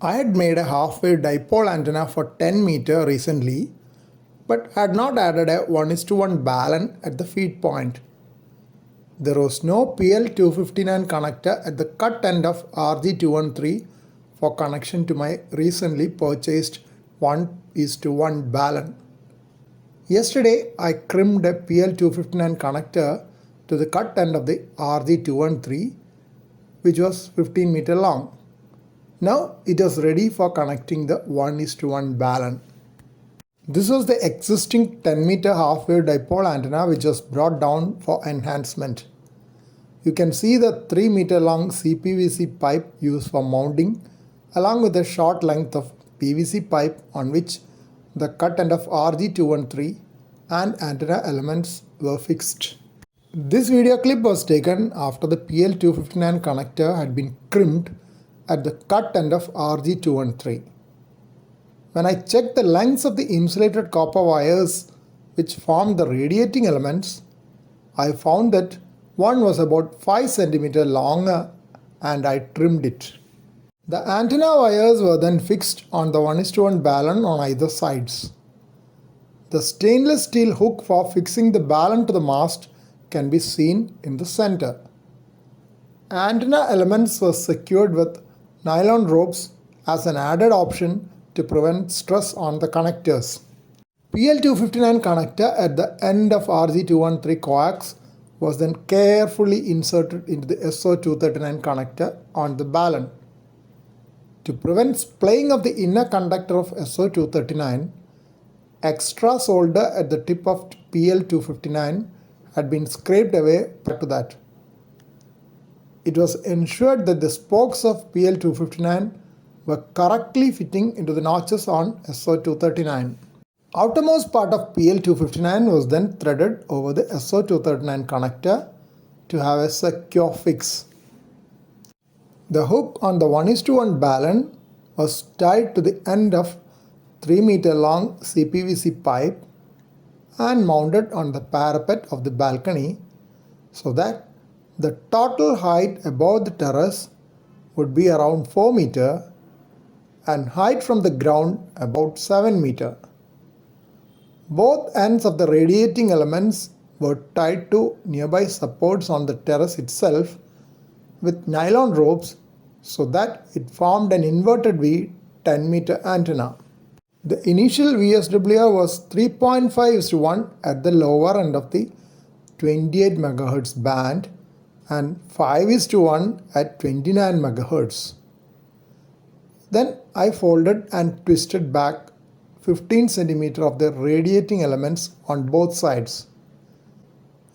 I had made a half-wave dipole antenna for 10 meter recently, but had not added a 1:1 Balun at the feed point. There was no PL259 connector at the cut end of RG213 for connection to my recently purchased 1:1 Balun. Yesterday, I crimped a PL259 connector to the cut end of the RG213, which was 15 meter long. Now it is ready for connecting the 1:1 Balun. This was the existing 10 meter half-wave dipole antenna which was brought down for enhancement. You can see the 3 meter long CPVC pipe used for mounting along with a short length of PVC pipe on which the cut end of RG213 and antenna elements were fixed. This video clip was taken after the PL259 connector had been crimped at the cut end of RG213. When I checked the lengths of the insulated copper wires which formed the radiating elements, I found that one was about 5 cm longer and I trimmed it. The antenna wires were then fixed on the 1:1 Balun on either sides. The stainless steel hook for fixing the Balun to the mast can be seen in the center. Antenna elements were secured with nylon ropes as an added option to prevent stress on the connectors. PL259 connector at the end of RG213 coax was then carefully inserted into the SO239 connector on the Balun. To prevent splaying of the inner conductor of SO239, extra solder at the tip of PL259 had been scraped away prior to that. It was ensured that the spokes of PL259 were correctly fitting into the notches on SO239. Outermost part of PL259 was then threaded over the SO239 connector to have a secure fix. The hook on the 1:1 Balun was tied to the end of 3 meter long CPVC pipe and mounted on the parapet of the balcony so that the total height above the terrace would be around 4 meter and height from the ground about 7 meter. Both ends of the radiating elements were tied to nearby supports on the terrace itself with nylon ropes so that it formed an inverted V 10 meter antenna. The initial VSWR was 3.5:1 at the lower end of the 28 MHz band and 5:1 at 29 MHz. Then I folded and twisted back 15 cm of the radiating elements on both sides.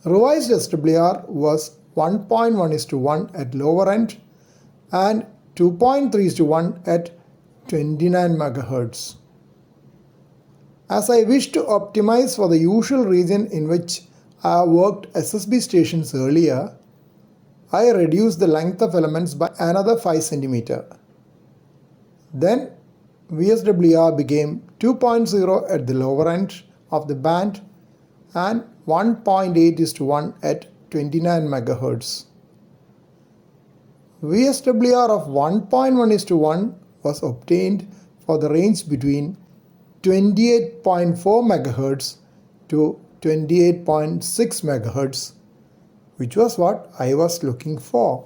Revised SWR was 1.1:1 at lower end and 2.3:1 at 29 MHz. As I wish to optimize for the usual region in which I have worked SSB stations earlier, I reduced the length of elements by another 5 cm. Then VSWR became 2.0 at the lower end of the band and 1.8:1 at 29 MHz. VSWR of 1.1:1 was obtained for the range between 28.4 MHz to 28.6 MHz, which was what I was looking for.